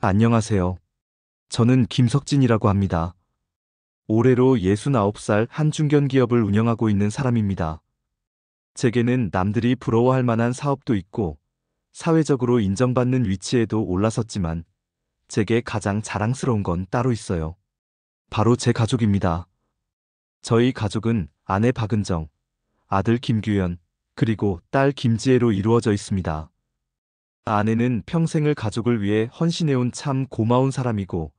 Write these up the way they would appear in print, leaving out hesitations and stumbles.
안녕하세요. 저는 김석진이라고 합니다. 올해로 69살 한 중견 기업을 운영하고 있는 사람입니다. 제게는 남들이 부러워할 만한 사업도 있고 사회적으로 인정받는 위치에도 올라섰지만 제게 가장 자랑스러운 건 따로 있어요. 바로 제 가족입니다. 저희 가족은 아내 박은정, 아들 김규현, 그리고 딸 김지혜로 이루어져 있습니다. 아내는 평생을 가족을 위해 헌신해온 참 고마운 사람이고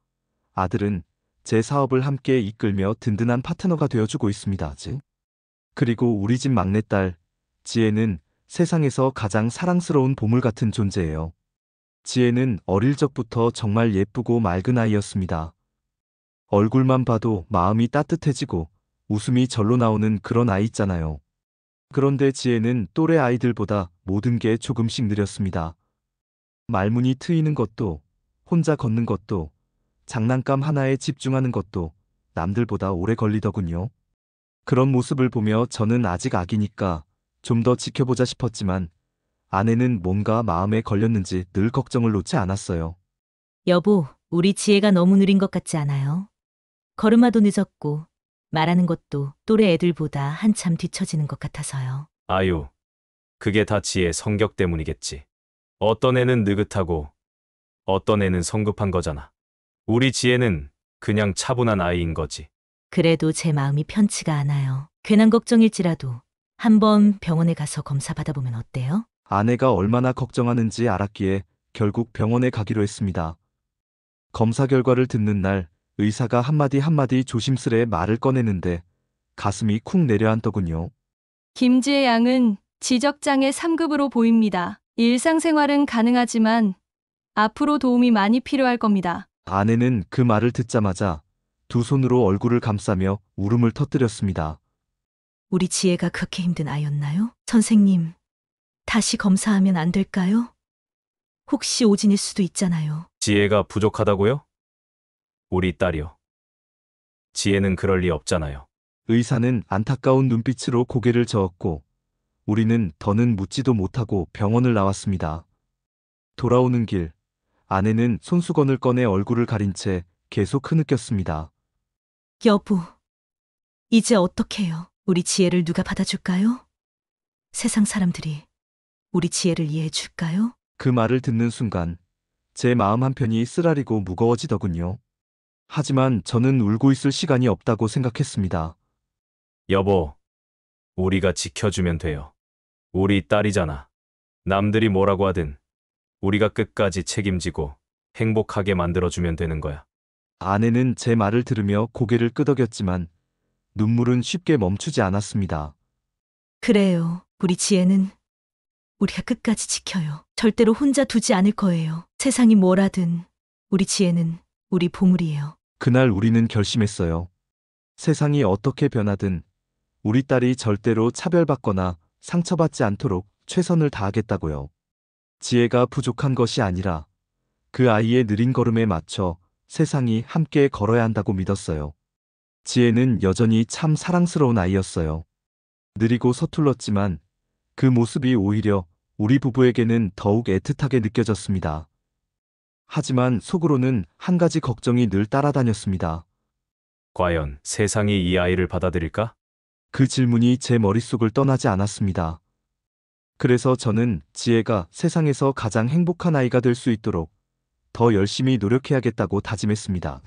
아들은 제 사업을 함께 이끌며 든든한 파트너가 되어주고 있습니다. 그리고 우리 집 막내딸, 지혜는 세상에서 가장 사랑스러운 보물 같은 존재예요. 지혜는 어릴 적부터 정말 예쁘고 맑은 아이였습니다. 얼굴만 봐도 마음이 따뜻해지고 웃음이 절로 나오는 그런 아이 있잖아요. 그런데 지혜는 또래 아이들보다 모든 게 조금씩 느렸습니다. 말문이 트이는 것도, 혼자 걷는 것도, 장난감 하나에 집중하는 것도 남들보다 오래 걸리더군요. 그런 모습을 보며 저는 아직 아기니까 좀 더 지켜보자 싶었지만 아내는 뭔가 마음에 걸렸는지 늘 걱정을 놓지 않았어요. 여보, 우리 지혜가 너무 느린 것 같지 않아요? 걸음마도 늦었고 말하는 것도 또래 애들보다 한참 뒤처지는 것 같아서요. 아유, 그게 다 지혜 성격 때문이겠지. 어떤 애는 느긋하고 어떤 애는 성급한 거잖아. 우리 지혜는 그냥 차분한 아이인 거지. 그래도 제 마음이 편치가 않아요. 괜한 걱정일지라도 한번 병원에 가서 검사 받아보면 어때요? 아내가 얼마나 걱정하는지 알았기에 결국 병원에 가기로 했습니다. 검사 결과를 듣는 날 의사가 한마디 한마디 조심스레 말을 꺼내는데 가슴이 쿵 내려앉더군요. 김지혜 양은 지적장애 3급으로 보입니다. 일상생활은 가능하지만 앞으로 도움이 많이 필요할 겁니다. 아내는 그 말을 듣자마자 두 손으로 얼굴을 감싸며 울음을 터뜨렸습니다. 우리 지혜가 그렇게 힘든 아이였나요? 선생님, 다시 검사하면 안 될까요? 혹시 오진일 수도 있잖아요. 지혜가 부족하다고요? 우리 딸이요. 지혜는 그럴 리 없잖아요. 의사는 안타까운 눈빛으로 고개를 저었고 우리는 더는 묻지도 못하고 병원을 나왔습니다. 돌아오는 길, 아내는 손수건을 꺼내 얼굴을 가린 채 계속 흐느꼈습니다. 여보, 이제 어떡해요? 우리 지혜를 누가 받아줄까요? 세상 사람들이 우리 지혜를 이해해 줄까요? 그 말을 듣는 순간 제 마음 한편이 쓰라리고 무거워지더군요. 하지만 저는 울고 있을 시간이 없다고 생각했습니다. 여보, 우리가 지켜주면 돼요. 우리 딸이잖아. 남들이 뭐라고 하든 우리가 끝까지 책임지고 행복하게 만들어주면 되는 거야. 아내는 제 말을 들으며 고개를 끄덕였지만 눈물은 쉽게 멈추지 않았습니다. 그래요. 우리 지혜는 우리가 끝까지 지켜요. 절대로 혼자 두지 않을 거예요. 세상이 뭐라든 우리 지혜는 우리 보물이에요. 그날 우리는 결심했어요. 세상이 어떻게 변하든 우리 딸이 절대로 차별받거나 상처받지 않도록 최선을 다하겠다고요. 지혜가 부족한 것이 아니라 그 아이의 느린 걸음에 맞춰 세상이 함께 걸어야 한다고 믿었어요. 지혜는 여전히 참 사랑스러운 아이였어요. 느리고 서툴렀지만 그 모습이 오히려 우리 부부에게는 더욱 애틋하게 느껴졌습니다. 하지만 속으로는 한 가지 걱정이 늘 따라다녔습니다. 과연 세상이 이 아이를 받아들일까? 그 질문이 제 머릿속을 떠나지 않았습니다. 그래서 저는 지혜가 세상에서 가장 행복한 아이가 될 수 있도록 더 열심히 노력해야겠다고 다짐했습니다.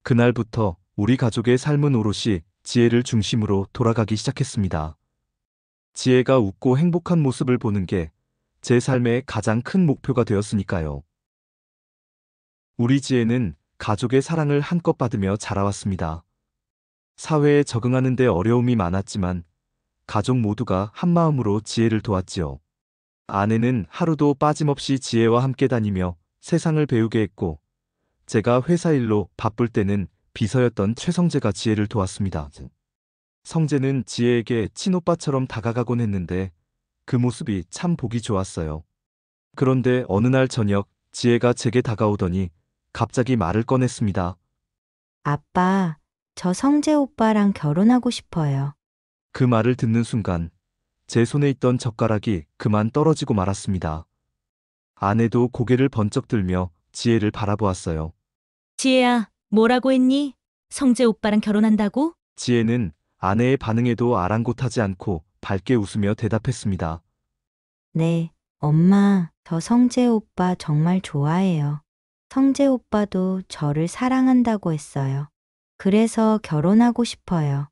그날부터 우리 가족의 삶은 오롯이 지혜를 중심으로 돌아가기 시작했습니다. 지혜가 웃고 행복한 모습을 보는 게 제 삶의 가장 큰 목표가 되었으니까요. 우리 지혜는 가족의 사랑을 한껏 받으며 자라왔습니다. 사회에 적응하는 데 어려움이 많았지만 가족 모두가 한마음으로 지혜를 도왔지요. 아내는 하루도 빠짐없이 지혜와 함께 다니며 세상을 배우게 했고 제가 회사 일로 바쁠 때는 비서였던 최성재가 지혜를 도왔습니다. 성재는 지혜에게 친오빠처럼 다가가곤 했는데 그 모습이 참 보기 좋았어요. 그런데 어느 날 저녁 지혜가 제게 다가오더니 갑자기 말을 꺼냈습니다. 아빠, 저 성재 오빠랑 결혼하고 싶어요. 그 말을 듣는 순간 제 손에 있던 젓가락이 그만 떨어지고 말았습니다. 아내도 고개를 번쩍 들며 지혜를 바라보았어요. 지혜야, 뭐라고 했니? 성재 오빠랑 결혼한다고? 지혜는 아내의 반응에도 아랑곳하지 않고 밝게 웃으며 대답했습니다. 네, 엄마, 저 성재 오빠 정말 좋아해요. 성재 오빠도 저를 사랑한다고 했어요. 그래서 결혼하고 싶어요.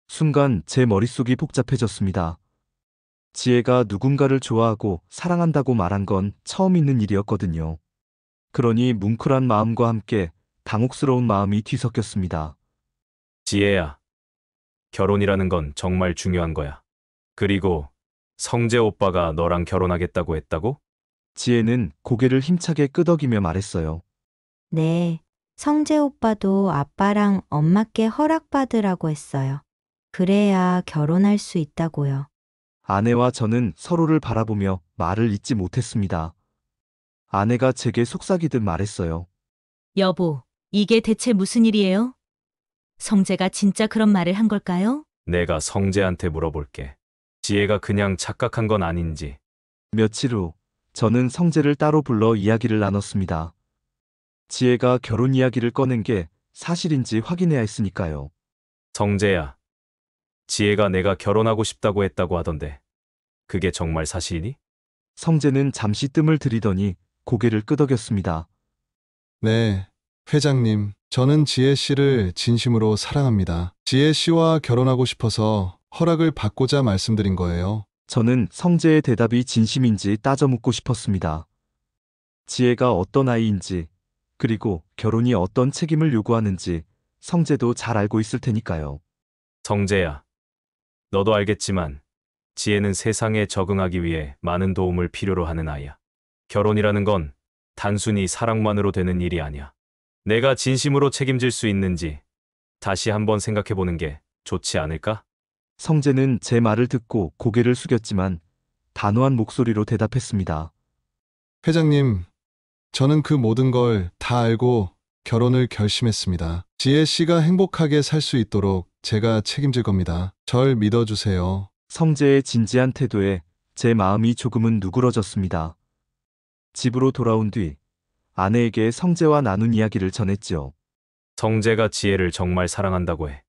순간 제 머릿속이 복잡해졌습니다. 지혜가 누군가를 좋아하고 사랑한다고 말한 건 처음 있는 일이었거든요. 그러니 뭉클한 마음과 함께 당혹스러운 마음이 뒤섞였습니다. 지혜야, 결혼이라는 건 정말 중요한 거야. 그리고 성재 오빠가 너랑 결혼하겠다고 했다고? 지혜는 고개를 힘차게 끄덕이며 말했어요. 네, 성재 오빠도 아빠랑 엄마께 허락받으라고 했어요. 그래야 결혼할 수 있다고요. 아내와 저는 서로를 바라보며 말을 잇지 못했습니다. 아내가 제게 속삭이듯 말했어요. 여보, 이게 대체 무슨 일이에요? 성재가 진짜 그런 말을 한 걸까요? 내가 성재한테 물어볼게. 지혜가 그냥 착각한 건 아닌지. 며칠 후 저는 성재를 따로 불러 이야기를 나눴습니다. 지혜가 결혼 이야기를 꺼낸 게 사실인지 확인해야 했으니까요. 성재야, 지혜가 내가 결혼하고 싶다고 했다고 하던데. 그게 정말 사실이니? 성재는 잠시 뜸을 들이더니 고개를 끄덕였습니다. 네, 회장님. 저는 지혜 씨를 진심으로 사랑합니다. 지혜 씨와 결혼하고 싶어서 허락을 받고자 말씀드린 거예요. 저는 성재의 대답이 진심인지 따져 묻고 싶었습니다. 지혜가 어떤 아이인지, 그리고 결혼이 어떤 책임을 요구하는지 성재도 잘 알고 있을 테니까요. 성재야, 너도 알겠지만 지혜는 세상에 적응하기 위해 많은 도움을 필요로 하는 아이야. 결혼이라는 건 단순히 사랑만으로 되는 일이 아니야. 내가 진심으로 책임질 수 있는지 다시 한번 생각해 보는 게 좋지 않을까? 성재는 제 말을 듣고 고개를 숙였지만 단호한 목소리로 대답했습니다. 회장님, 저는 그 모든 걸 다 알고 결혼을 결심했습니다. 지혜 씨가 행복하게 살 수 있도록 제가 책임질 겁니다. 절 믿어주세요. 성재의 진지한 태도에 제 마음이 조금은 누그러졌습니다. 집으로 돌아온 뒤 아내에게 성재와 나눈 이야기를 전했지요. 성재가 지혜를 정말 사랑한다고 해.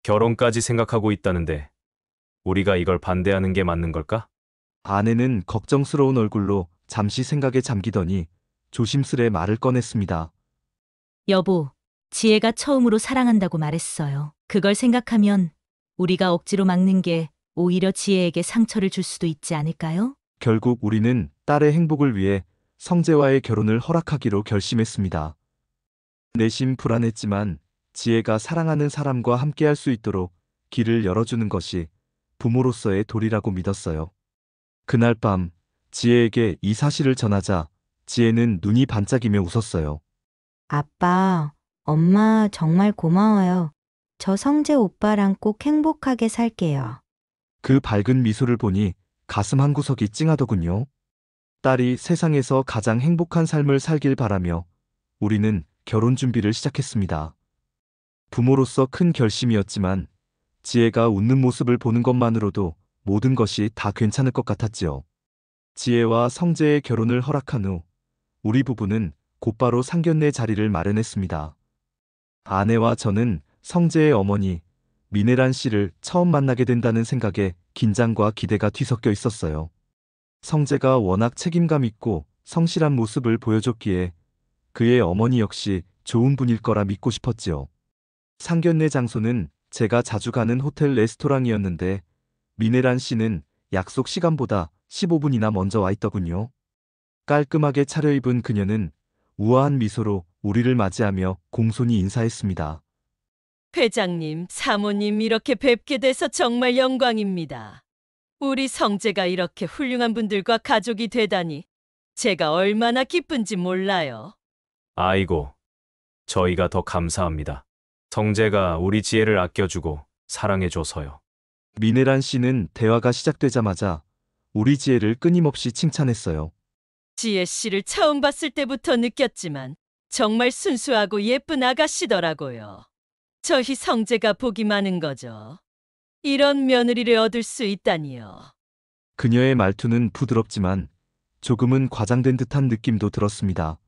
결혼까지 생각하고 있다는데 우리가 이걸 반대하는 게 맞는 걸까? 아내는 걱정스러운 얼굴로 잠시 생각에 잠기더니 조심스레 말을 꺼냈습니다. 여보, 지혜가 처음으로 사랑한다고 말했어요. 그걸 생각하면 우리가 억지로 막는 게 오히려 지혜에게 상처를 줄 수도 있지 않을까요? 결국 우리는 딸의 행복을 위해 성재와의 결혼을 허락하기로 결심했습니다. 내심 불안했지만 지혜가 사랑하는 사람과 함께할 수 있도록 길을 열어주는 것이 부모로서의 도리라고 믿었어요. 그날 밤 지혜에게 이 사실을 전하자 지혜는 눈이 반짝이며 웃었어요. 아빠, 엄마 정말 고마워요. 저 성재 오빠랑 꼭 행복하게 살게요. 그 밝은 미소를 보니 가슴 한구석이 찡하더군요. 딸이 세상에서 가장 행복한 삶을 살길 바라며 우리는 결혼 준비를 시작했습니다. 부모로서 큰 결심이었지만 지혜가 웃는 모습을 보는 것만으로도 모든 것이 다 괜찮을 것 같았지요. 지혜와 성재의 결혼을 허락한 후 우리 부부는 곧바로 상견례 자리를 마련했습니다. 아내와 저는 성재의 어머니 미네란 씨를 처음 만나게 된다는 생각에 긴장과 기대가 뒤섞여 있었어요. 성재가 워낙 책임감 있고 성실한 모습을 보여줬기에 그의 어머니 역시 좋은 분일 거라 믿고 싶었지요. 상견례 장소는 제가 자주 가는 호텔 레스토랑이었는데 미네란 씨는 약속 시간보다 15분이나 먼저 와 있더군요. 깔끔하게 차려입은 그녀는 우아한 미소로 우리를 맞이하며 공손히 인사했습니다. 회장님, 사모님 이렇게 뵙게 돼서 정말 영광입니다. 우리 성재가 이렇게 훌륭한 분들과 가족이 되다니 제가 얼마나 기쁜지 몰라요. 아이고, 저희가 더 감사합니다. 성재가 우리 지혜를 아껴주고 사랑해줘서요. 미네란 씨는 대화가 시작되자마자 우리 지혜를 끊임없이 칭찬했어요. 지혜 씨를 처음 봤을 때부터 느꼈지만 정말 순수하고 예쁜 아가씨더라고요. 저희 성재가 복이 많은 거죠. 이런 며느리를 얻을 수 있다니요. 그녀의 말투는 부드럽지만 조금은 과장된 듯한 느낌도 들었습니다.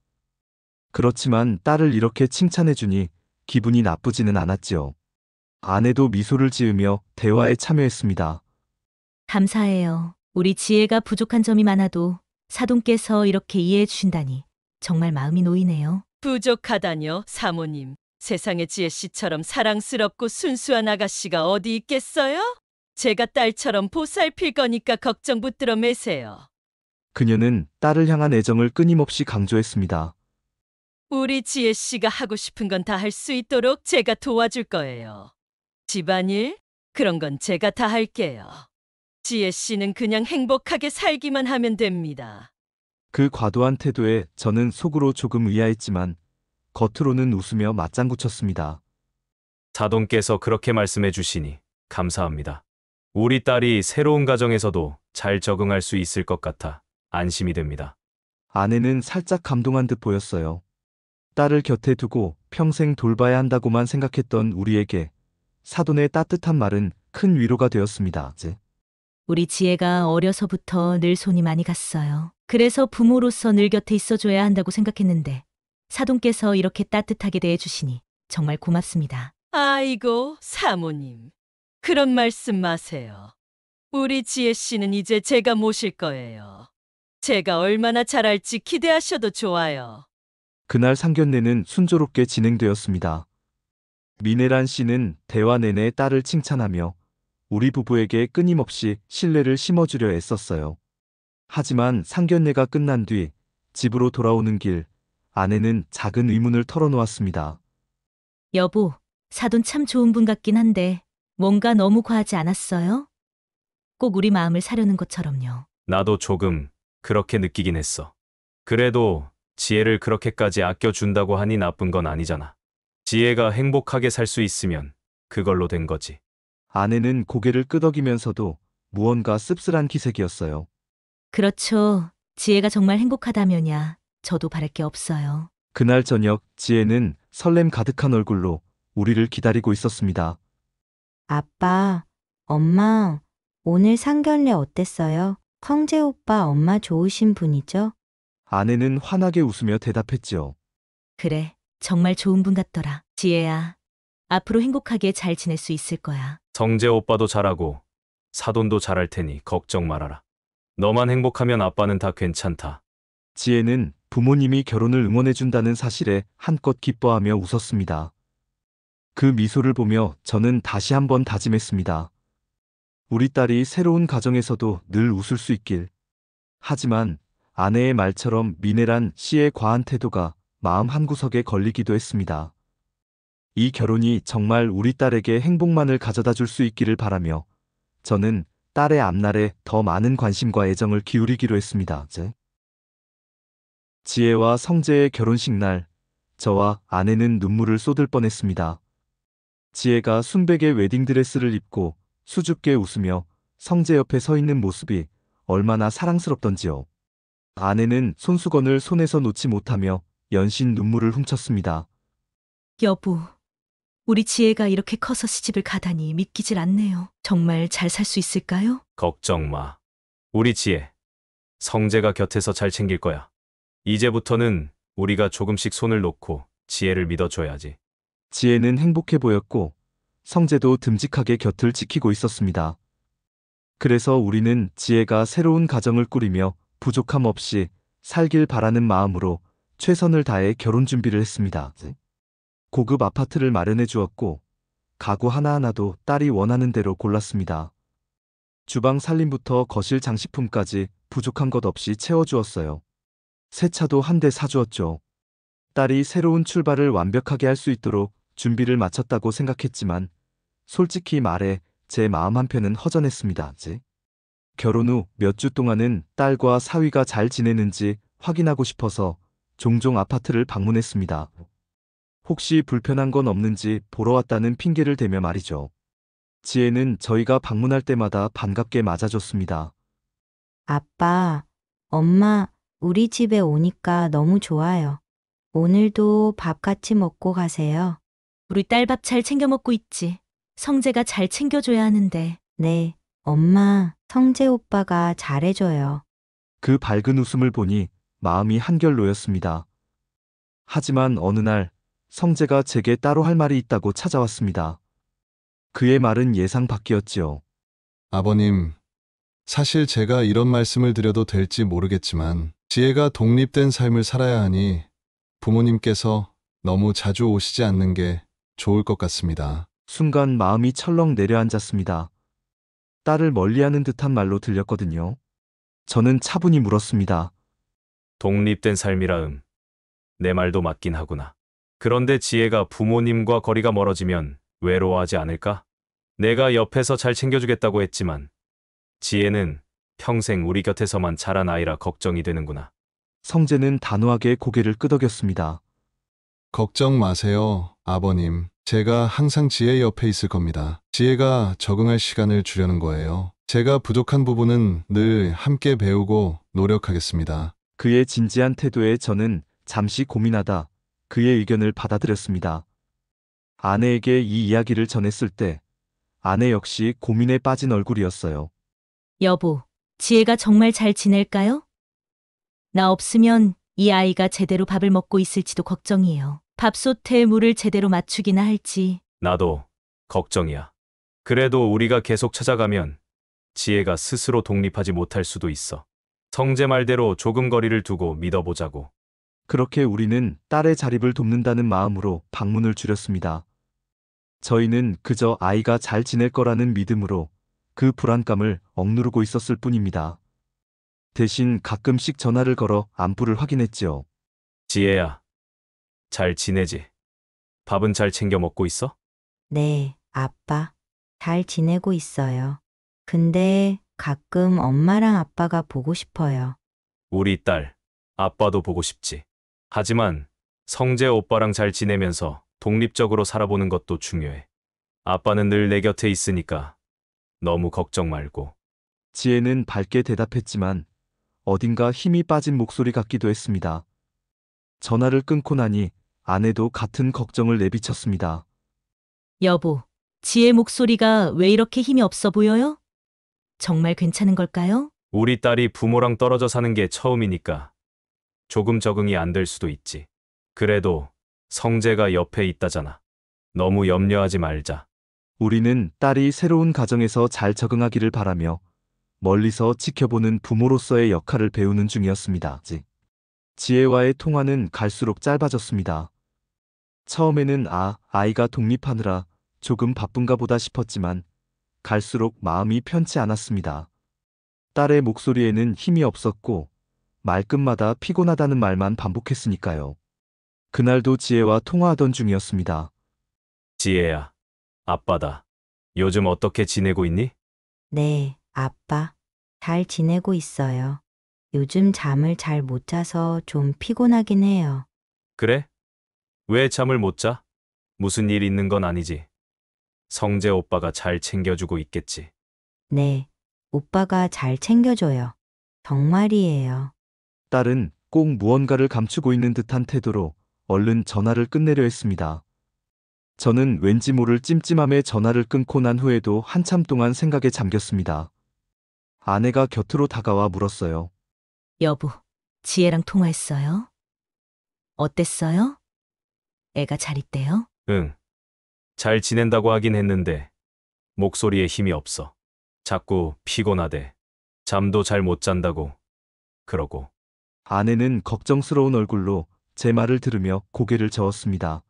그렇지만 딸을 이렇게 칭찬해주니 기분이 나쁘지는 않았지요. 아내도 미소를 지으며 대화에 참여했습니다. 감사해요. 우리 지혜가 부족한 점이 많아도 사돈께서 이렇게 이해해 주신다니 정말 마음이 놓이네요. 부족하다뇨, 사모님. 세상에 지혜 씨처럼 사랑스럽고 순수한 아가씨가 어디 있겠어요? 제가 딸처럼 보살필 거니까 걱정 붙들어 매세요. 그녀는 딸을 향한 애정을 끊임없이 강조했습니다. 우리 지혜 씨가 하고 싶은 건 다 할 수 있도록 제가 도와줄 거예요. 집안일? 그런 건 제가 다 할게요. 지혜 씨는 그냥 행복하게 살기만 하면 됩니다. 그 과도한 태도에 저는 속으로 조금 의아했지만 겉으로는 웃으며 맞장구 쳤습니다. 사돈께서 그렇게 말씀해 주시니 감사합니다. 우리 딸이 새로운 가정에서도 잘 적응할 수 있을 것 같아 안심이 됩니다. 아내는 살짝 감동한 듯 보였어요. 딸을 곁에 두고 평생 돌봐야 한다고만 생각했던 우리에게 사돈의 따뜻한 말은 큰 위로가 되었습니다. 우리 지혜가 어려서부터 늘 손이 많이 갔어요. 그래서 부모로서 늘 곁에 있어줘야 한다고 생각했는데 사돈께서 이렇게 따뜻하게 대해주시니 정말 고맙습니다. 아이고, 사모님. 그런 말씀 마세요. 우리 지혜 씨는 이제 제가 모실 거예요. 제가 얼마나 잘할지 기대하셔도 좋아요. 그날 상견례는 순조롭게 진행되었습니다. 미네란 씨는 대화 내내 딸을 칭찬하며 우리 부부에게 끊임없이 신뢰를 심어주려 애썼어요. 하지만 상견례가 끝난 뒤 집으로 돌아오는 길, 아내는 작은 의문을 털어놓았습니다. 여보, 사돈 참 좋은 분 같긴 한데 뭔가 너무 과하지 않았어요? 꼭 우리 마음을 사려는 것처럼요. 나도 조금 그렇게 느끼긴 했어. 그래도 지혜를 그렇게까지 아껴준다고 하니 나쁜 건 아니잖아. 지혜가 행복하게 살 수 있으면 그걸로 된 거지. 아내는 고개를 끄덕이면서도 무언가 씁쓸한 기색이었어요. 그렇죠. 지혜가 정말 행복하다면야 저도 바랄 게 없어요. 그날 저녁 지혜는 설렘 가득한 얼굴로 우리를 기다리고 있었습니다. 아빠, 엄마, 오늘 상견례 어땠어요? 성재 오빠 엄마 좋으신 분이죠? 아내는 환하게 웃으며 대답했지요. 그래, 정말 좋은 분 같더라. 지혜야, 앞으로 행복하게 잘 지낼 수 있을 거야. 성재 오빠도 잘하고 사돈도 잘할 테니 걱정 말아라. 너만 행복하면 아빠는 다 괜찮다. 지혜는 부모님이 결혼을 응원해준다는 사실에 한껏 기뻐하며 웃었습니다. 그 미소를 보며 저는 다시 한번 다짐했습니다. 우리 딸이 새로운 가정에서도 늘 웃을 수 있길. 하지만 아내의 말처럼 미네란 씨의 과한 태도가 마음 한구석에 걸리기도 했습니다. 이 결혼이 정말 우리 딸에게 행복만을 가져다 줄 수 있기를 바라며 저는 딸의 앞날에 더 많은 관심과 애정을 기울이기로 했습니다. 지혜와 성재의 결혼식 날, 저와 아내는 눈물을 쏟을 뻔했습니다. 지혜가 순백의 웨딩드레스를 입고 수줍게 웃으며 성재 옆에 서 있는 모습이 얼마나 사랑스럽던지요. 아내는 손수건을 손에서 놓지 못하며 연신 눈물을 훔쳤습니다. 여보, 우리 지혜가 이렇게 커서 시집을 가다니 믿기질 않네요. 정말 잘 살 수 있을까요? 걱정 마. 우리 지혜, 성재가 곁에서 잘 챙길 거야. 이제부터는 우리가 조금씩 손을 놓고 지혜를 믿어줘야지. 지혜는 행복해 보였고 성재도 듬직하게 곁을 지키고 있었습니다. 그래서 우리는 지혜가 새로운 가정을 꾸리며 부족함 없이 살길 바라는 마음으로 최선을 다해 결혼 준비를 했습니다. 고급 아파트를 마련해 주었고 가구 하나하나도 딸이 원하는 대로 골랐습니다. 주방 살림부터 거실 장식품까지 부족한 것 없이 채워주었어요. 새 차도 한 대 사주었죠. 딸이 새로운 출발을 완벽하게 할 수 있도록 준비를 마쳤다고 생각했지만 솔직히 말해 제 마음 한편은 허전했습니다. 결혼 후 몇 주 동안은 딸과 사위가 잘 지내는지 확인하고 싶어서 종종 아파트를 방문했습니다. 혹시 불편한 건 없는지 보러 왔다는 핑계를 대며 말이죠. 지혜는 저희가 방문할 때마다 반갑게 맞아줬습니다. 아빠, 엄마, 우리 집에 오니까 너무 좋아요. 오늘도 밥 같이 먹고 가세요. 우리 딸 밥 잘 챙겨 먹고 있지. 성재가 잘 챙겨줘야 하는데. 네, 엄마, 성재 오빠가 잘해줘요. 그 밝은 웃음을 보니 마음이 한결 놓였습니다. 하지만 어느 날 성재가 제게 따로 할 말이 있다고 찾아왔습니다. 그의 말은 예상 밖이었지요. 아버님, 사실 제가 이런 말씀을 드려도 될지 모르겠지만 지혜가 독립된 삶을 살아야 하니 부모님께서 너무 자주 오시지 않는 게 좋을 것 같습니다. 순간 마음이 철렁 내려앉았습니다. 딸을 멀리하는 듯한 말로 들렸거든요. 저는 차분히 물었습니다. 독립된 삶이라음. 내 말도 맞긴 하구나. 그런데 지혜가 부모님과 거리가 멀어지면 외로워하지 않을까? 내가 옆에서 잘 챙겨주겠다고 했지만 지혜는 평생 우리 곁에서만 자란 아이라 걱정이 되는구나. 성재는 단호하게 고개를 끄덕였습니다. 걱정 마세요, 아버님. 제가 항상 지혜 옆에 있을 겁니다. 지혜가 적응할 시간을 주려는 거예요. 제가 부족한 부분은 늘 함께 배우고 노력하겠습니다. 그의 진지한 태도에 저는 잠시 고민하다 그의 의견을 받아들였습니다. 아내에게 이 이야기를 전했을 때 아내 역시 고민에 빠진 얼굴이었어요. 여보, 지혜가 정말 잘 지낼까요? 나 없으면 이 아이가 제대로 밥을 먹고 있을지도 걱정이에요. 밥솥에 물을 제대로 맞추기나 할지. 나도 걱정이야. 그래도 우리가 계속 찾아가면 지혜가 스스로 독립하지 못할 수도 있어. 성재 말대로 조금 거리를 두고 믿어보자고. 그렇게 우리는 딸의 자립을 돕는다는 마음으로 방문을 줄였습니다. 저희는 그저 아이가 잘 지낼 거라는 믿음으로 그 불안감을 억누르고 있었을 뿐입니다. 대신 가끔씩 전화를 걸어 안부를 확인했지요. 지혜야, 잘 지내지? 밥은 잘 챙겨 먹고 있어? 네, 아빠. 잘 지내고 있어요. 근데 가끔 엄마랑 아빠가 보고 싶어요. 우리 딸, 아빠도 보고 싶지. 하지만 성재 오빠랑 잘 지내면서 독립적으로 살아보는 것도 중요해. 아빠는 늘 내 곁에 있으니까 너무 걱정 말고. 지혜는 밝게 대답했지만 어딘가 힘이 빠진 목소리 같기도 했습니다. 전화를 끊고 나니 아내도 같은 걱정을 내비쳤습니다. 여보, 지혜 목소리가 왜 이렇게 힘이 없어 보여요? 정말 괜찮은 걸까요? 우리 딸이 부모랑 떨어져 사는 게 처음이니까 조금 적응이 안 될 수도 있지. 그래도 성재가 옆에 있다잖아. 너무 염려하지 말자. 우리는 딸이 새로운 가정에서 잘 적응하기를 바라며 멀리서 지켜보는 부모로서의 역할을 배우는 중이었습니다. 지혜와의 통화는 갈수록 짧아졌습니다. 처음에는 아이가 독립하느라 조금 바쁜가 보다 싶었지만 갈수록 마음이 편치 않았습니다. 딸의 목소리에는 힘이 없었고 말끝마다 피곤하다는 말만 반복했으니까요. 그날도 지혜와 통화하던 중이었습니다. 지혜야, 아빠다. 요즘 어떻게 지내고 있니? 네, 아빠. 잘 지내고 있어요. 요즘 잠을 잘 못 자서 좀 피곤하긴 해요. 그래? 왜 잠을 못 자? 무슨 일 있는 건 아니지. 성재 오빠가 잘 챙겨주고 있겠지. 네, 오빠가 잘 챙겨줘요. 정말이에요. 딸은 꼭 무언가를 감추고 있는 듯한 태도로 얼른 전화를 끝내려 했습니다. 저는 왠지 모를 찜찜함에 전화를 끊고 난 후에도 한참 동안 생각에 잠겼습니다. 아내가 곁으로 다가와 물었어요. 여보, 지혜랑 통화했어요? 어땠어요? 애가 잘 있대요? 응. 잘 지낸다고 하긴 했는데 목소리에 힘이 없어. 자꾸 피곤하대. 잠도 잘 못 잔다고. 그러고. 아내는 걱정스러운 얼굴로 제 말을 들으며 고개를 저었습니다.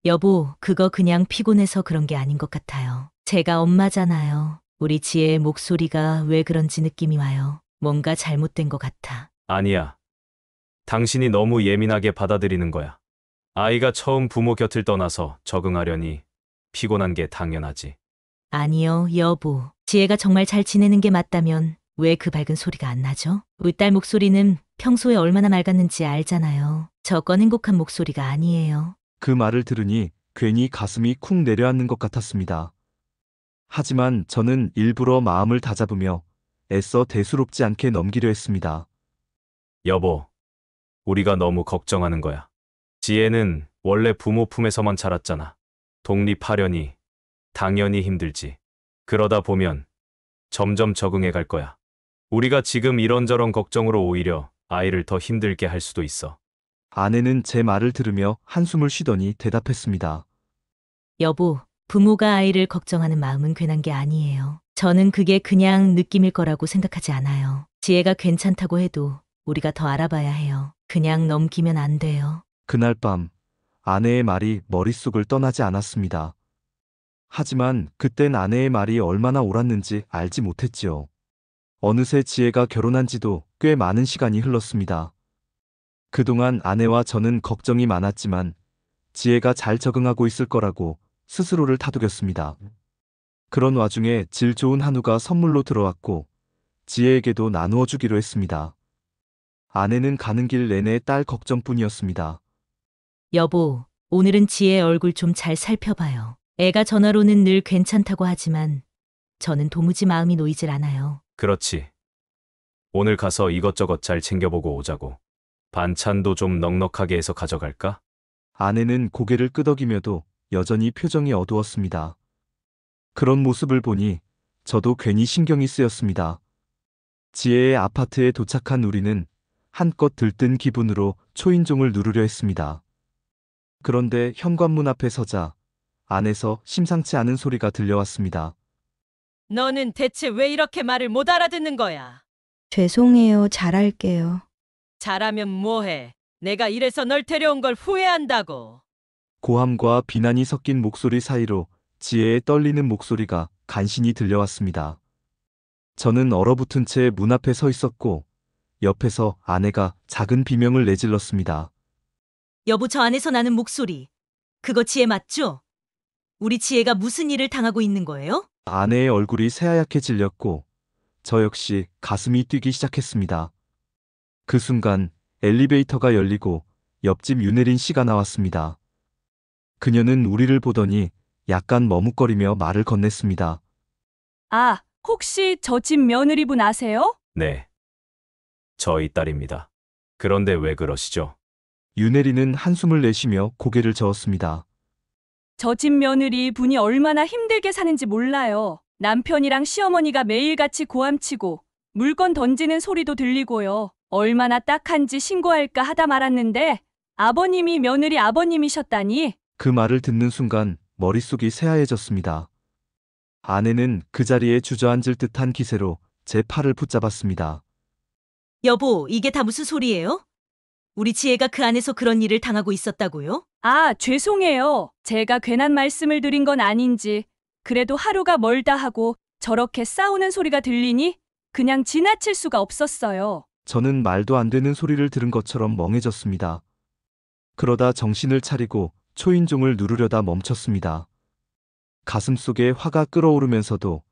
여보, 그거 그냥 피곤해서 그런 게 아닌 것 같아요. 제가 엄마잖아요. 우리 지혜의 목소리가 왜 그런지 느낌이 와요. 뭔가 잘못된 것 같아. 아니야. 당신이 너무 예민하게 받아들이는 거야. 아이가 처음 부모 곁을 떠나서 적응하려니 피곤한 게 당연하지. 아니요, 여보. 지혜가 정말 잘 지내는 게 맞다면 왜 그 밝은 소리가 안 나죠? 우리 딸 목소리는 평소에 얼마나 맑았는지 알잖아요. 저건 행복한 목소리가 아니에요. 그 말을 들으니 괜히 가슴이 쿵 내려앉는 것 같았습니다. 하지만 저는 일부러 마음을 다잡으며 애써 대수롭지 않게 넘기려 했습니다. 여보, 우리가 너무 걱정하는 거야. 지혜는 원래 부모 품에서만 자랐잖아. 독립하려니 당연히 힘들지. 그러다 보면 점점 적응해 갈 거야. 우리가 지금 이런저런 걱정으로 오히려 아이를 더 힘들게 할 수도 있어. 아내는 제 말을 들으며 한숨을 쉬더니 대답했습니다. 여보, 부모가 아이를 걱정하는 마음은 괜한 게 아니에요. 저는 그게 그냥 느낌일 거라고 생각하지 않아요. 지혜가 괜찮다고 해도 우리가 더 알아봐야 해요. 그냥 넘기면 안 돼요. 그날 밤 아내의 말이 머릿속을 떠나지 않았습니다. 하지만 그땐 아내의 말이 얼마나 옳았는지 알지 못했지요. 어느새 지혜가 결혼한 지도 꽤 많은 시간이 흘렀습니다. 그동안 아내와 저는 걱정이 많았지만 지혜가 잘 적응하고 있을 거라고 스스로를 다독였습니다. 그런 와중에 질 좋은 한우가 선물로 들어왔고 지혜에게도 나누어 주기로 했습니다. 아내는 가는 길 내내 딸 걱정뿐이었습니다. 여보, 오늘은 지혜 얼굴 좀 잘 살펴봐요. 애가 전화로는 늘 괜찮다고 하지만 저는 도무지 마음이 놓이질 않아요. 그렇지. 오늘 가서 이것저것 잘 챙겨보고 오자고. 반찬도 좀 넉넉하게 해서 가져갈까? 아내는 고개를 끄덕이며도 여전히 표정이 어두웠습니다. 그런 모습을 보니 저도 괜히 신경이 쓰였습니다. 지혜의 아파트에 도착한 우리는 한껏 들뜬 기분으로 초인종을 누르려 했습니다. 그런데 현관문 앞에 서자 안에서 심상치 않은 소리가 들려왔습니다. 너는 대체 왜 이렇게 말을 못 알아듣는 거야? 죄송해요. 잘할게요. 잘하면 뭐해? 내가 이래서 널 데려온 걸 후회한다고. 고함과 비난이 섞인 목소리 사이로 지혜의 떨리는 목소리가 간신히 들려왔습니다. 저는 얼어붙은 채 문 앞에 서 있었고 옆에서 아내가 작은 비명을 내질렀습니다. 여보, 저 안에서 나는 목소리. 그거 지혜 맞죠? 우리 지혜가 무슨 일을 당하고 있는 거예요? 아내의 얼굴이 새하얗게 질렸고 저 역시 가슴이 뛰기 시작했습니다. 그 순간 엘리베이터가 열리고 옆집 윤혜린 씨가 나왔습니다. 그녀는 우리를 보더니 약간 머뭇거리며 말을 건넸습니다. 아, 혹시 저 집 며느리분 아세요? 네. 저희 딸입니다. 그런데 왜 그러시죠? 윤혜린은 한숨을 내쉬며 고개를 저었습니다. 저 집 며느리 분이 얼마나 힘들게 사는지 몰라요. 남편이랑 시어머니가 매일같이 고함치고 물건 던지는 소리도 들리고요. 얼마나 딱한지 신고할까 하다 말았는데 아버님이 며느리 아버님이셨다니. 그 말을 듣는 순간 머릿속이 새하얘졌습니다. 아내는 그 자리에 주저앉을 듯한 기세로 제 팔을 붙잡았습니다. 여보, 이게 다 무슨 소리예요? 우리 지혜가 그 안에서 그런 일을 당하고 있었다고요? 아, 죄송해요. 제가 괜한 말씀을 드린 건 아닌지. 그래도 하루가 멀다 하고 저렇게 싸우는 소리가 들리니 그냥 지나칠 수가 없었어요. 저는 말도 안 되는 소리를 들은 것처럼 멍해졌습니다. 그러다 정신을 차리고 초인종을 누르려다 멈췄습니다. 가슴속에 화가 끓어오르면서도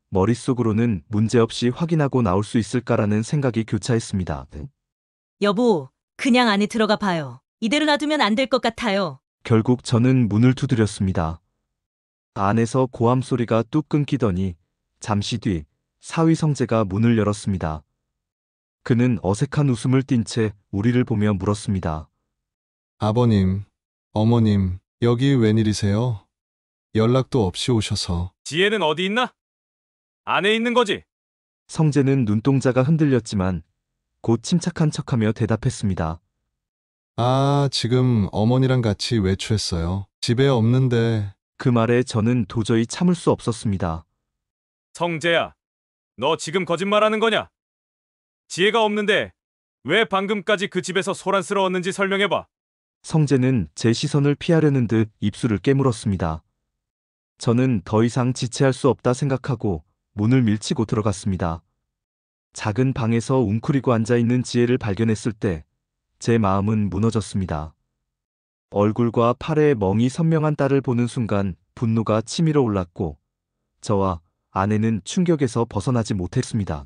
머릿속으로는 문제없이 확인하고 나올 수 있을까라는 생각이 교차했습니다. 여보, 그냥 안에 들어가 봐요. 이대로 놔두면 안 될 것 같아요. 결국 저는 문을 두드렸습니다. 안에서 고함 소리가 뚝 끊기더니 잠시 뒤 사위 성재가 문을 열었습니다. 그는 어색한 웃음을 띤 채 우리를 보며 물었습니다. 아버님, 어머님, 여기 웬일이세요? 연락도 없이 오셔서. 지혜는 어디 있나? 안에 있는 거지? 성재는 눈동자가 흔들렸지만 곧 침착한 척하며 대답했습니다. 아, 지금 어머니랑 같이 외출했어요. 집에 없는데. 그 말에 저는 도저히 참을 수 없었습니다. 성재야, 너 지금 거짓말하는 거냐? 지혜가 없는데 왜 방금까지 그 집에서 소란스러웠는지 설명해봐. 성재는 제 시선을 피하려는 듯 입술을 깨물었습니다. 저는 더 이상 지체할 수 없다 생각하고 문을 밀치고 들어갔습니다. 작은 방에서 웅크리고 앉아있는 지혜를 발견했을 때 제 마음은 무너졌습니다. 얼굴과 팔에 멍이 선명한 딸을 보는 순간 분노가 치밀어 올랐고 저와 아내는 충격에서 벗어나지 못했습니다.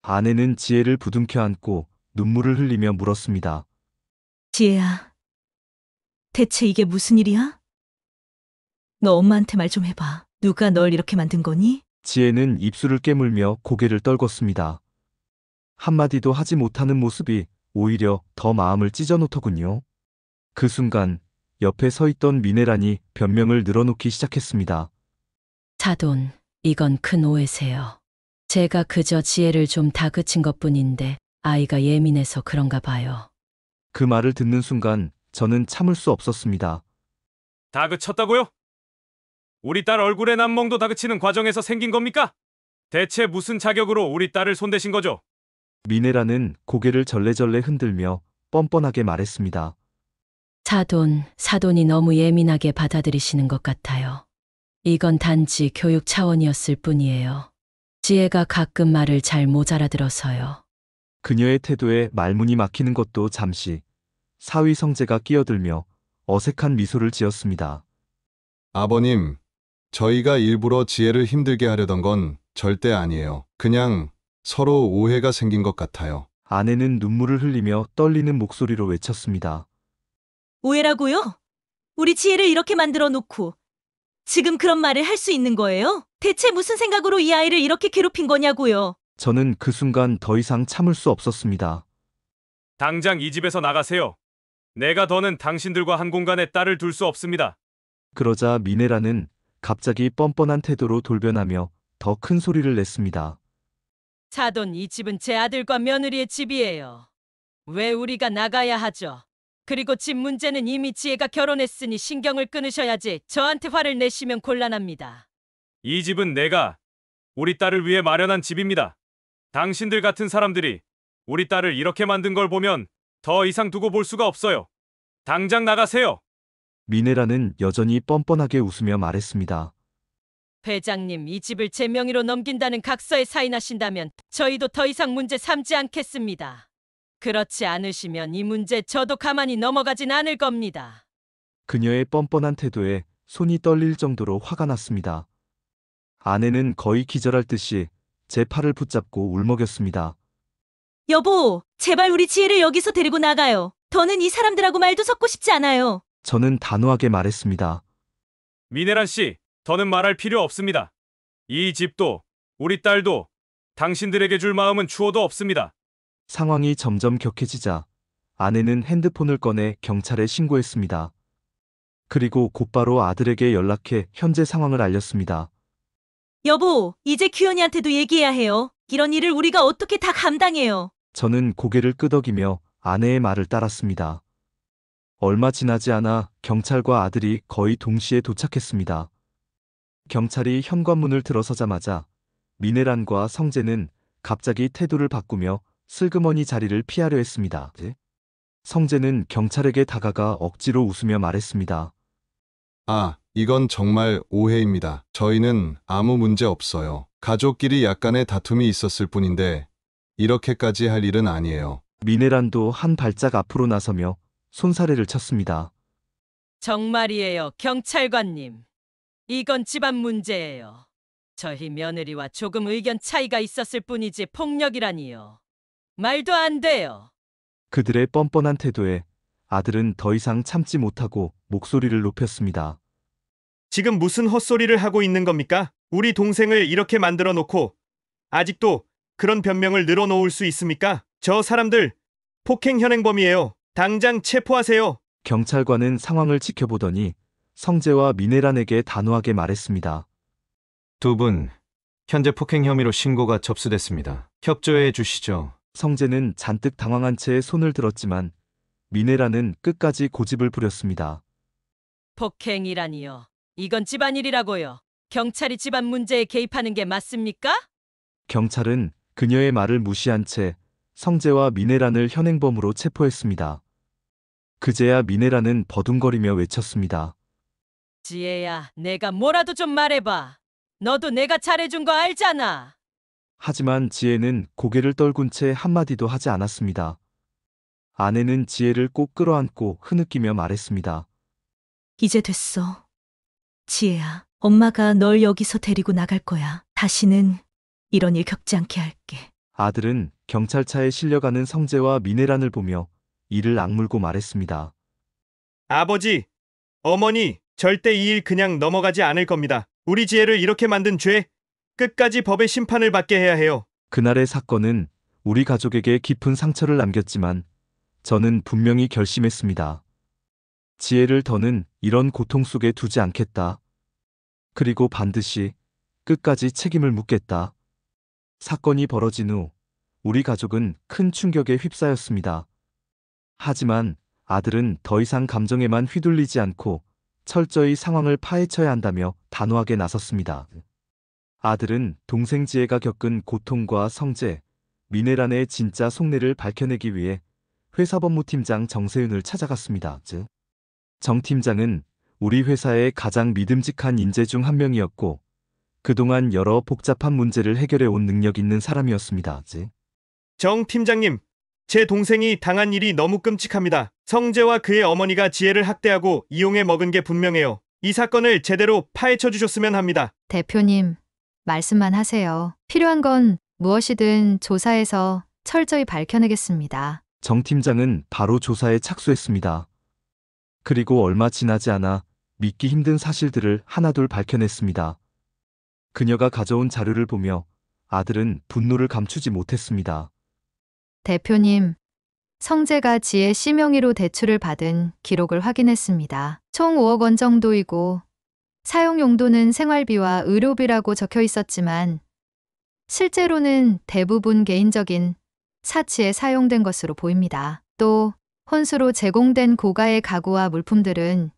아내는 지혜를 부둥켜 안고 눈물을 흘리며 물었습니다. 지혜야, 대체 이게 무슨 일이야? 너 엄마한테 말 좀 해봐. 누가 널 이렇게 만든 거니? 지혜는 입술을 깨물며 고개를 떨궜습니다. 한마디도 하지 못하는 모습이 오히려 더 마음을 찢어놓더군요. 그 순간 옆에 서 있던 미네란이 변명을 늘어놓기 시작했습니다. 사돈, 이건 큰 오해세요. 제가 그저 지혜를 좀 다그친 것뿐인데 아이가 예민해서 그런가 봐요. 그 말을 듣는 순간 저는 참을 수 없었습니다. 다그쳤다고요? 우리 딸 얼굴에 남몽도 다그치는 과정에서 생긴 겁니까? 대체 무슨 자격으로 우리 딸을 손대신 거죠? 미네라는 고개를 절레절레 흔들며 뻔뻔하게 말했습니다. 사돈이 너무 예민하게 받아들이시는 것 같아요. 이건 단지 교육 차원이었을 뿐이에요. 지혜가 가끔 말을 잘 못 알아들어서요. 그녀의 태도에 말문이 막히는 것도 잠시 사위 성재가 끼어들며 어색한 미소를 지었습니다. 아버님, 저희가 일부러 지혜를 힘들게 하려던 건 절대 아니에요. 그냥 서로 오해가 생긴 것 같아요. 아내는 눈물을 흘리며 떨리는 목소리로 외쳤습니다. 오해라고요? 우리 지혜를 이렇게 만들어 놓고 지금 그런 말을 할 수 있는 거예요? 대체 무슨 생각으로 이 아이를 이렇게 괴롭힌 거냐고요? 저는 그 순간 더 이상 참을 수 없었습니다. 당장 이 집에서 나가세요. 내가 더는 당신들과 한 공간에 딸을 둘 수 없습니다. 그러자 미네라는 갑자기 뻔뻔한 태도로 돌변하며 더 큰 소리를 냈습니다. 사돈, 이 집은 제 아들과 며느리의 집이에요. 왜 우리가 나가야 하죠? 그리고 집 문제는 이미 지혜가 결혼했으니 신경을 끊으셔야지 저한테 화를 내시면 곤란합니다. 이 집은 내가 우리 딸을 위해 마련한 집입니다. 당신들 같은 사람들이 우리 딸을 이렇게 만든 걸 보면 더 이상 두고 볼 수가 없어요. 당장 나가세요. 미네라는 여전히 뻔뻔하게 웃으며 말했습니다. 회장님, 이 집을 제 명의로 넘긴다는 각서에 사인하신다면 저희도 더 이상 문제 삼지 않겠습니다. 그렇지 않으시면 이 문제 저도 가만히 넘어가진 않을 겁니다. 그녀의 뻔뻔한 태도에 손이 떨릴 정도로 화가 났습니다. 아내는 거의 기절할 듯이 제 팔을 붙잡고 울먹였습니다. 여보, 제발 우리 지혜를 여기서 데리고 나가요. 더는 이 사람들하고 말도 섞고 싶지 않아요. 저는 단호하게 말했습니다. 미네란 씨, 더는 말할 필요 없습니다. 이 집도 우리 딸도 당신들에게 줄 마음은 추호도 없습니다. 상황이 점점 격해지자 아내는 핸드폰을 꺼내 경찰에 신고했습니다. 그리고 곧바로 아들에게 연락해 현재 상황을 알렸습니다. 여보, 이제 규현이한테도 얘기해야 해요. 이런 일을 우리가 어떻게 다 감당해요. 저는 고개를 끄덕이며 아내의 말을 따랐습니다. 얼마 지나지 않아 경찰과 아들이 거의 동시에 도착했습니다. 경찰이 현관문을 들어서자마자 미네란과 성재는 갑자기 태도를 바꾸며 슬그머니 자리를 피하려 했습니다. 성재는 경찰에게 다가가 억지로 웃으며 말했습니다. 아, 이건 정말 오해입니다. 저희는 아무 문제 없어요. 가족끼리 약간의 다툼이 있었을 뿐인데 이렇게까지 할 일은 아니에요. 미네란도 한 발짝 앞으로 나서며 손사래를 쳤습니다. 정말이에요, 경찰관님. 이건 집안 문제예요. 저희 며느리와 조금 의견 차이가 있었을 뿐이지 폭력이라니요. 말도 안 돼요. 그들의 뻔뻔한 태도에 아들은 더 이상 참지 못하고 목소리를 높였습니다. 지금 무슨 헛소리를 하고 있는 겁니까? 우리 동생을 이렇게 만들어 놓고 아직도 그런 변명을 늘어놓을 수 있습니까? 저 사람들 폭행 현행범이에요. 당장 체포하세요. 경찰관은 상황을 지켜보더니 성재와 미네란에게 단호하게 말했습니다. 두 분, 현재 폭행 혐의로 신고가 접수됐습니다. 협조해 주시죠. 성재는 잔뜩 당황한 채 손을 들었지만 미네란은 끝까지 고집을 부렸습니다. 폭행이라니요. 이건 집안일이라고요. 경찰이 집안 문제에 개입하는 게 맞습니까? 경찰은 그녀의 말을 무시한 채 성재와 미네란을 현행범으로 체포했습니다. 그제야 미네란은 버둥거리며 외쳤습니다. 지혜야, 내가 뭐라도 좀 말해봐. 너도 내가 잘해준 거 알잖아. 하지만 지혜는 고개를 떨군 채 한마디도 하지 않았습니다. 아내는 지혜를 꼭 끌어안고 흐느끼며 말했습니다. 이제 됐어. 지혜야, 엄마가 널 여기서 데리고 나갈 거야. 다시는 이런 일 겪지 않게 할게. 아들은 경찰차에 실려가는 성재와 미네란을 보며 이를 악물고 말했습니다. 아버지, 어머니, 절대 이 일 그냥 넘어가지 않을 겁니다. 우리 지혜를 이렇게 만든 죄, 끝까지 법의 심판을 받게 해야 해요. 그날의 사건은 우리 가족에게 깊은 상처를 남겼지만 저는 분명히 결심했습니다. 지혜를 더는 이런 고통 속에 두지 않겠다. 그리고 반드시 끝까지 책임을 묻겠다. 사건이 벌어진 후 우리 가족은 큰 충격에 휩싸였습니다. 하지만 아들은 더 이상 감정에만 휘둘리지 않고 철저히 상황을 파헤쳐야 한다며 단호하게 나섰습니다. 아들은 동생 지혜가 겪은 고통과 성재, 미네란의 진짜 속내를 밝혀내기 위해 회사법무팀장 정세윤을 찾아갔습니다. 정 팀장은 우리 회사의 가장 믿음직한 인재 중 한 명이었고 그동안 여러 복잡한 문제를 해결해 온 능력 있는 사람이었습니다. 정 팀장님, 제 동생이 당한 일이 너무 끔찍합니다. 성재와 그의 어머니가 지혜를 학대하고 이용해 먹은 게 분명해요. 이 사건을 제대로 파헤쳐 주셨으면 합니다. 대표님, 말씀만 하세요. 필요한 건 무엇이든 조사해서 철저히 밝혀내겠습니다. 정 팀장은 바로 조사에 착수했습니다. 그리고 얼마 지나지 않아 믿기 힘든 사실들을 하나둘 밝혀냈습니다. 그녀가 가져온 자료를 보며 아들은 분노를 감추지 못했습니다. 대표님, 성재가 지혜 씨 명의로 대출을 받은 기록을 확인했습니다. 총 5억 원 정도이고 사용 용도는 생활비와 의료비라고 적혀 있었지만 실제로는 대부분 개인적인 사치에 사용된 것으로 보입니다. 또 혼수로 제공된 고가의 가구와 물품들은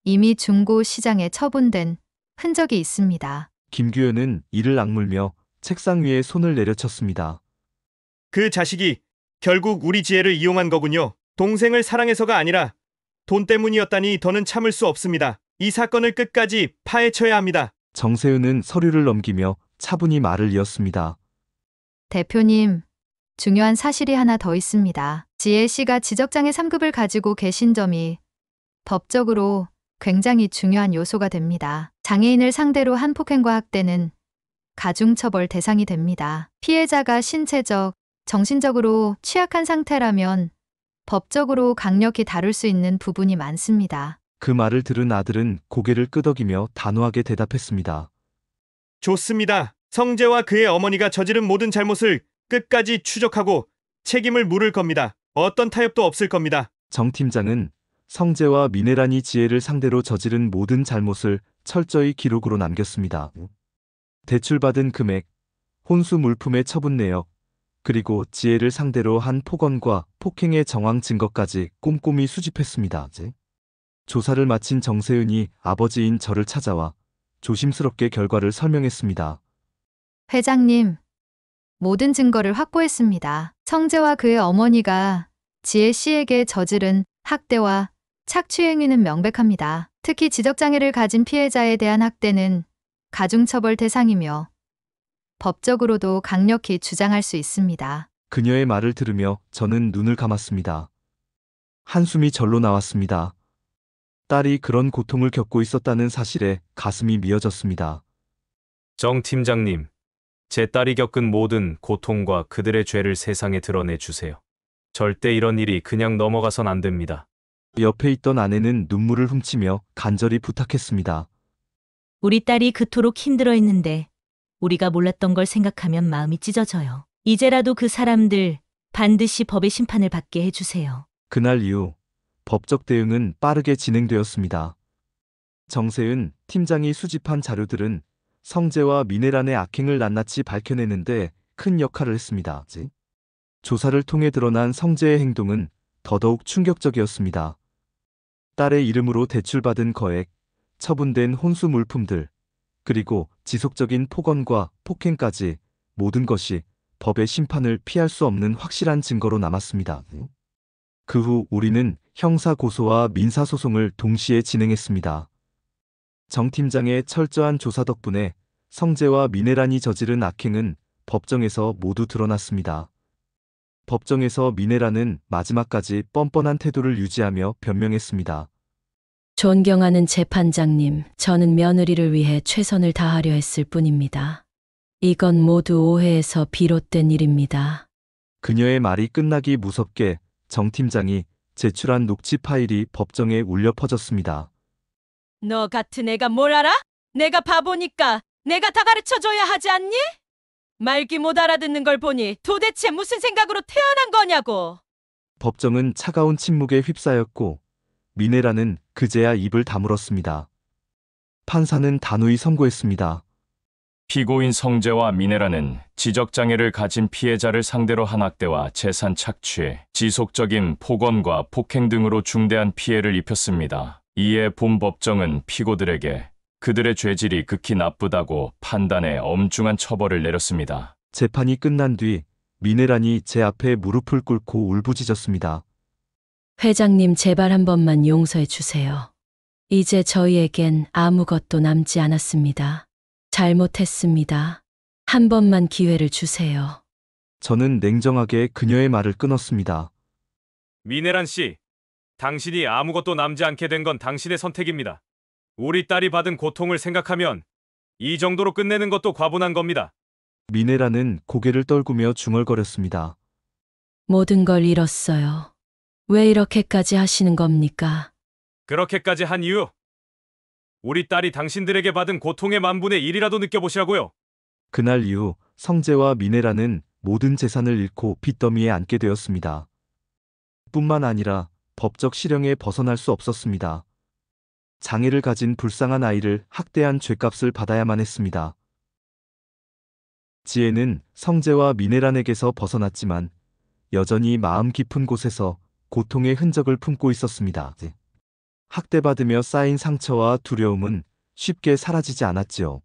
이미 중고 시장에 처분된 흔적이 있습니다. 김규현은 이를 악물며 책상 위에 손을 내려쳤습니다. 그 자식이 결국 우리 지혜를 이용한 거군요. 동생을 사랑해서가 아니라 돈 때문이었다니 더는 참을 수 없습니다. 이 사건을 끝까지 파헤쳐야 합니다. 정세윤은 서류를 넘기며 차분히 말을 이었습니다. 대표님, 중요한 사실이 하나 더 있습니다. 지혜 씨가 지적장애 3급을 가지고 계신 점이 법적으로 굉장히 중요한 요소가 됩니다. 장애인을 상대로 한 폭행과 학대는 가중처벌 대상이 됩니다. 피해자가 신체적, 정신적으로 취약한 상태라면 법적으로 강력히 다룰 수 있는 부분이 많습니다. 그 말을 들은 아들은 고개를 끄덕이며 단호하게 대답했습니다. 좋습니다. 성재와 그의 어머니가 저지른 모든 잘못을 끝까지 추적하고 책임을 물을 겁니다. 어떤 타협도 없을 겁니다. 정 팀장은 성재와 미네란이 지혜를 상대로 저지른 모든 잘못을 철저히 기록으로 남겼습니다. 대출받은 금액, 혼수 물품의 처분 내역, 그리고 지혜를 상대로 한 폭언과 폭행의 정황 증거까지 꼼꼼히 수집했습니다. 조사를 마친 정세윤이 아버지인 저를 찾아와 조심스럽게 결과를 설명했습니다. 회장님, 모든 증거를 확보했습니다. 성재와 그의 어머니가 지혜 씨에게 저지른 학대와 착취 행위는 명백합니다. 특히 지적장애를 가진 피해자에 대한 학대는 가중처벌 대상이며 법적으로도 강력히 주장할 수 있습니다. 그녀의 말을 들으며 저는 눈을 감았습니다. 한숨이 절로 나왔습니다. 딸이 그런 고통을 겪고 있었다는 사실에 가슴이 미어졌습니다. 정 팀장님, 제 딸이 겪은 모든 고통과 그들의 죄를 세상에 드러내 주세요. 절대 이런 일이 그냥 넘어가선 안 됩니다. 옆에 있던 아내는 눈물을 훔치며 간절히 부탁했습니다. 우리 딸이 그토록 힘들어했는데 우리가 몰랐던 걸 생각하면 마음이 찢어져요. 이제라도 그 사람들 반드시 법의 심판을 받게 해주세요. 그날 이후 법적 대응은 빠르게 진행되었습니다. 정세윤 팀장이 수집한 자료들은 성재와 미네란의 악행을 낱낱이 밝혀내는데 큰 역할을 했습니다. 조사를 통해 드러난 성재의 행동은 더더욱 충격적이었습니다. 딸의 이름으로 대출받은 거액, 처분된 혼수 물품들, 그리고 지속적인 폭언과 폭행까지 모든 것이 법의 심판을 피할 수 없는 확실한 증거로 남았습니다. 그 후 우리는 형사 고소와 민사 소송을 동시에 진행했습니다. 정 팀장의 철저한 조사 덕분에 성재와 미네란이 저지른 악행은 법정에서 모두 드러났습니다. 법정에서 미네란은 마지막까지 뻔뻔한 태도를 유지하며 변명했습니다. 존경하는 재판장님, 저는 며느리를 위해 최선을 다하려 했을 뿐입니다. 이건 모두 오해에서 비롯된 일입니다. 그녀의 말이 끝나기 무섭게 정 팀장이 제출한 녹취 파일이 법정에 울려 퍼졌습니다. 너 같은 애가 뭘 알아? 내가 바보니까 내가 다 가르쳐줘야 하지 않니? 말귀 못 알아듣는 걸 보니 도대체 무슨 생각으로 태어난 거냐고. 법정은 차가운 침묵에 휩싸였고 미네라는 그제야 입을 다물었습니다. 판사는 단호히 선고했습니다. 피고인 성재와 미네라는 지적장애를 가진 피해자를 상대로 한 학대와 재산 착취, 지속적인 폭언과 폭행 등으로 중대한 피해를 입혔습니다. 이에 본 법정은 피고들에게 그들의 죄질이 극히 나쁘다고 판단해 엄중한 처벌을 내렸습니다. 재판이 끝난 뒤 미네란이 제 앞에 무릎을 꿇고 울부짖었습니다. 회장님, 제발 한 번만 용서해 주세요. 이제 저희에겐 아무것도 남지 않았습니다. 잘못했습니다. 한 번만 기회를 주세요. 저는 냉정하게 그녀의 말을 끊었습니다. 미네란 씨, 당신이 아무것도 남지 않게 된 건 당신의 선택입니다. 우리 딸이 받은 고통을 생각하면 이 정도로 끝내는 것도 과분한 겁니다. 미네란은 고개를 떨구며 중얼거렸습니다. 모든 걸 잃었어요. 왜 이렇게까지 하시는 겁니까? 그렇게까지 한 이유? 우리 딸이 당신들에게 받은 고통의 만분의 1이라도 느껴보시라고요. 그날 이후 성재와 미네라는 모든 재산을 잃고 빚더미에 앉게 되었습니다. 뿐만 아니라 법적 실형에 벗어날 수 없었습니다. 장애를 가진 불쌍한 아이를 학대한 죄값을 받아야만 했습니다. 지혜는 성재와 미네란에게서 벗어났지만 여전히 마음 깊은 곳에서 고통의 흔적을 품고 있었습니다. 학대받으며 쌓인 상처와 두려움은 쉽게 사라지지 않았지요.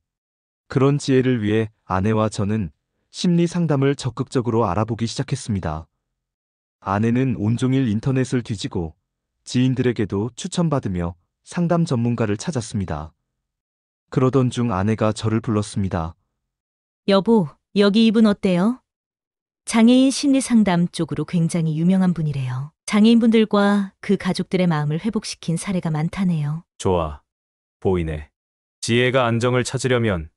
그런 지혜를 위해 아내와 저는 심리 상담을 적극적으로 알아보기 시작했습니다. 아내는 온종일 인터넷을 뒤지고 지인들에게도 추천받으며 상담 전문가를 찾았습니다. 그러던 중 아내가 저를 불렀습니다. 여보, 여기 이분 어때요? 장애인 심리 상담 쪽으로 굉장히 유명한 분이래요. 장애인분들과 그 가족들의 마음을 회복시킨 사례가 많다네요. 좋아. 보이네. 지혜가 안정을 찾으려면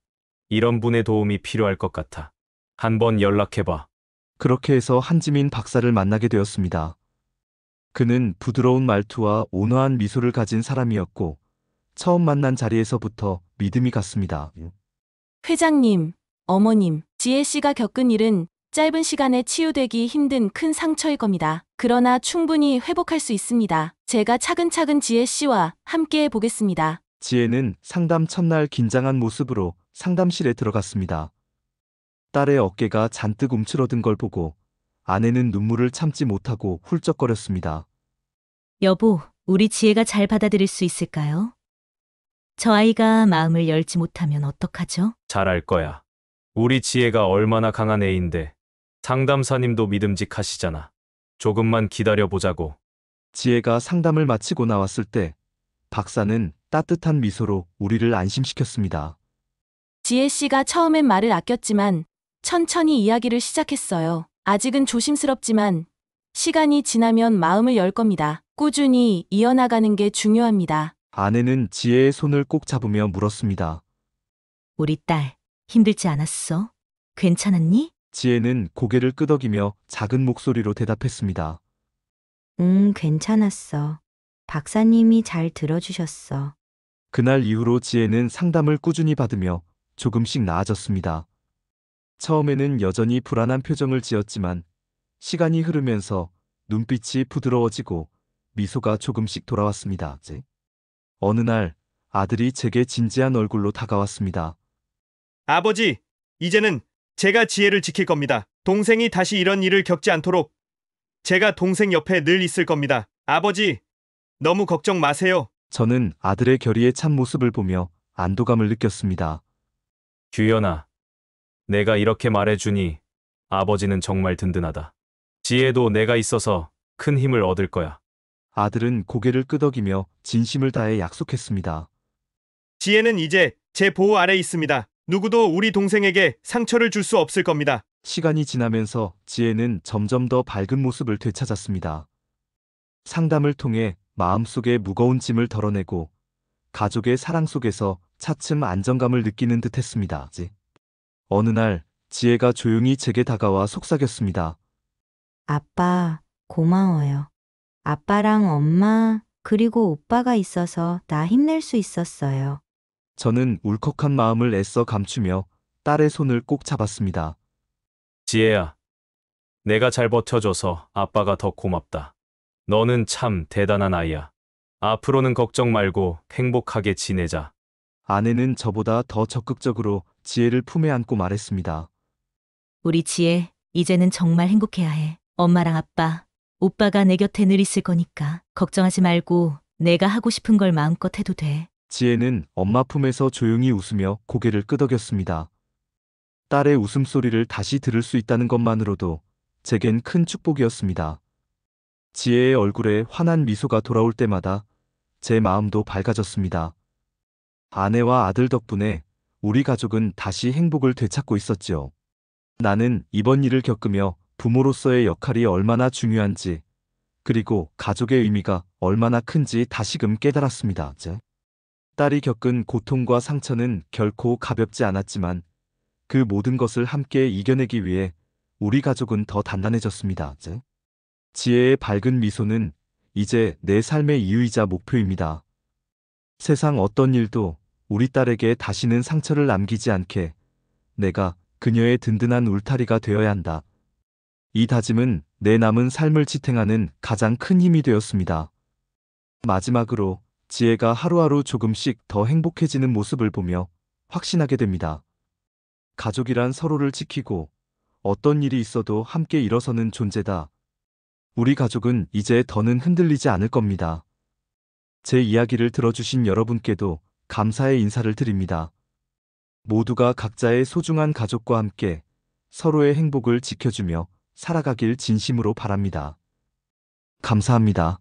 이런 분의 도움이 필요할 것 같아. 한번 연락해봐. 그렇게 해서 한지민 박사를 만나게 되었습니다. 그는 부드러운 말투와 온화한 미소를 가진 사람이었고 처음 만난 자리에서부터 믿음이 갔습니다. 회장님, 어머님, 지혜 씨가 겪은 일은 짧은 시간에 치유되기 힘든 큰 상처일 겁니다. 그러나 충분히 회복할 수 있습니다. 제가 차근차근 지혜 씨와 함께 보겠습니다. 지혜는 상담 첫날 긴장한 모습으로 상담실에 들어갔습니다. 딸의 어깨가 잔뜩 움츠러든 걸 보고 아내는 눈물을 참지 못하고 훌쩍거렸습니다. 여보, 우리 지혜가 잘 받아들일 수 있을까요? 저 아이가 마음을 열지 못하면 어떡하죠? 잘할 거야. 우리 지혜가 얼마나 강한 애인데 상담사님도 믿음직하시잖아. 조금만 기다려보자고. 지혜가 상담을 마치고 나왔을 때 박사는 따뜻한 미소로 우리를 안심시켰습니다. 지혜 씨가 처음엔 말을 아꼈지만 천천히 이야기를 시작했어요. 아직은 조심스럽지만 시간이 지나면 마음을 열 겁니다. 꾸준히 이어나가는 게 중요합니다. 아내는 지혜의 손을 꼭 잡으며 물었습니다. 우리 딸, 힘들지 않았어? 괜찮았니? 지혜는 고개를 끄덕이며 작은 목소리로 대답했습니다. 괜찮았어. 박사님이 잘 들어주셨어. 그날 이후로 지혜는 상담을 꾸준히 받으며 조금씩 나아졌습니다. 처음에는 여전히 불안한 표정을 지었지만 시간이 흐르면서 눈빛이 부드러워지고 미소가 조금씩 돌아왔습니다. 어느 날 아들이 제게 진지한 얼굴로 다가왔습니다. 아버지, 이제는 제가 지혜를 지킬 겁니다. 동생이 다시 이런 일을 겪지 않도록 제가 동생 옆에 늘 있을 겁니다. 아버지, 너무 걱정 마세요. 저는 아들의 결의에 찬 모습을 보며 안도감을 느꼈습니다. 규현아, 내가 이렇게 말해주니 아버지는 정말 든든하다. 지혜도 내가 있어서 큰 힘을 얻을 거야. 아들은 고개를 끄덕이며 진심을 다해 약속했습니다. 지혜는 이제 제 보호 아래 있습니다. 누구도 우리 동생에게 상처를 줄 수 없을 겁니다. 시간이 지나면서 지혜는 점점 더 밝은 모습을 되찾았습니다. 상담을 통해 마음속의 무거운 짐을 덜어내고 가족의 사랑 속에서 차츰 안정감을 느끼는 듯 했습니다. 어느 날 지혜가 조용히 제게 다가와 속삭였습니다. 아빠, 고마워요. 아빠랑 엄마, 그리고 오빠가 있어서 나 힘낼 수 있었어요. 저는 울컥한 마음을 애써 감추며 딸의 손을 꼭 잡았습니다. 지혜야, 내가 잘 버텨줘서 아빠가 더 고맙다. 너는 참 대단한 아이야. 앞으로는 걱정 말고 행복하게 지내자. 아내는 저보다 더 적극적으로 지혜를 품에 안고 말했습니다. 우리 지혜, 이제는 정말 행복해야 해. 엄마랑 아빠, 오빠가 내 곁에 늘 있을 거니까 걱정하지 말고 내가 하고 싶은 걸 마음껏 해도 돼. 지혜는 엄마 품에서 조용히 웃으며 고개를 끄덕였습니다. 딸의 웃음소리를 다시 들을 수 있다는 것만으로도 제겐 큰 축복이었습니다. 지혜의 얼굴에 환한 미소가 돌아올 때마다 제 마음도 밝아졌습니다. 아내와 아들 덕분에 우리 가족은 다시 행복을 되찾고 있었지요. 나는 이번 일을 겪으며 부모로서의 역할이 얼마나 중요한지, 그리고 가족의 의미가 얼마나 큰지 다시금 깨달았습니다. 딸이 겪은 고통과 상처는 결코 가볍지 않았지만 그 모든 것을 함께 이겨내기 위해 우리 가족은 더 단단해졌습니다. 지혜의 밝은 미소는 이제 내 삶의 이유이자 목표입니다. 세상 어떤 일도 우리 딸에게 다시는 상처를 남기지 않게 내가 그녀의 든든한 울타리가 되어야 한다. 이 다짐은 내 남은 삶을 지탱하는 가장 큰 힘이 되었습니다. 마지막으로 지혜가 하루하루 조금씩 더 행복해지는 모습을 보며 확신하게 됩니다. 가족이란 서로를 지키고 어떤 일이 있어도 함께 일어서는 존재다. 우리 가족은 이제 더는 흔들리지 않을 겁니다. 제 이야기를 들어주신 여러분께도 감사의 인사를 드립니다. 모두가 각자의 소중한 가족과 함께 서로의 행복을 지켜주며 살아가길 진심으로 바랍니다. 감사합니다.